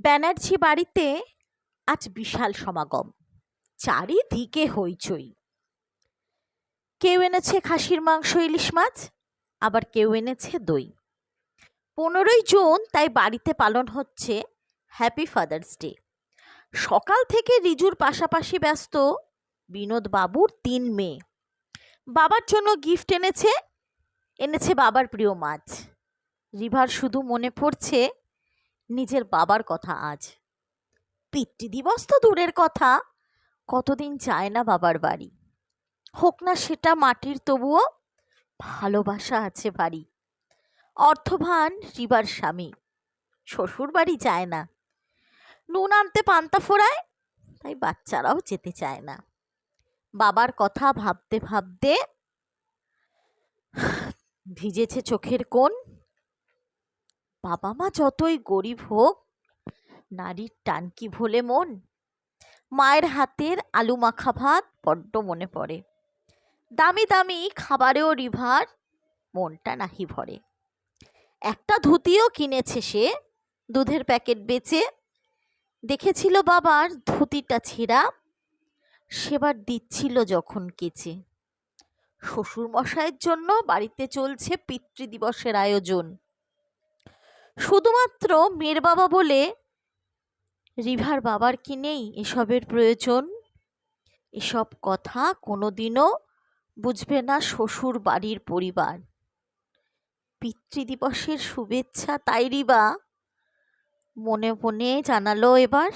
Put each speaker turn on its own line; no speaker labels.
ব্যানার্জি বাড়িতে আজ বিশাল সমাগম। চারিদিকে হইচই। কেউ এনেছে খাসির মাংস, ইলিশ মাছ, আবার কেউ এনেছে দই। 15ই জুন, তাই বাড়িতে পালন হচ্ছে হ্যাপি ফাদার্স ডে। সকাল থেকে রিজুর পাশাপাশি ব্যস্ত বিনোদ বাবুর 3 মেয়ে। বাবার জন্য গিফট এনেছে, এনেছে বাবার প্রিয় মাছ। রিভার শুধু মনে পড়ছে নিজের বাবার কথা আজ। পিতৃদিবস তো দূরের কথা, কতদিন যায় না বাবার বাড়ি। হোক না সেটা মাটির, তবুও ভালোবাসা আছে বাড়ি। অর্থবান রিবার স্বামী শ্বশুর বাড়ি যায় না, নুন আনতে পান্তা ফোড়ায়, তাই বাচ্চারাও যেতে চায় না। বাবার কথা ভাবতে ভাবতে ভিজেছে চোখের কোণ। বাবা মা যতই গরিব হোক, নারীর টান কি ভোলে মন। মায়ের হাতের আলু মাখা ভাত বড্ড মনে পড়ে। দামি দামি খাবারেও রিভার মনটা নাহি ভরে। একটা ধুতিও কিনেছে সে দুধের প্যাকেট বেচে। দেখেছিল বাবার ধুতিটা ছেঁড়া, সেবার দিচ্ছিল যখন কেচে। শ্বশুর মশাইয়ের জন্য বাড়িতে চলছে পিতৃদিবসের আয়োজন। শুধুমাত্র মেয়ের বাবা বলে রিভার বাবার কি নেই এসবের প্রয়োজন? এসব কথা কোনোদিনও বুঝবে না শ্বশুর বাড়ির পরিবার। পিতৃদিবসের শুভেচ্ছা তাই রিবা মনে মনে জানালো এবার।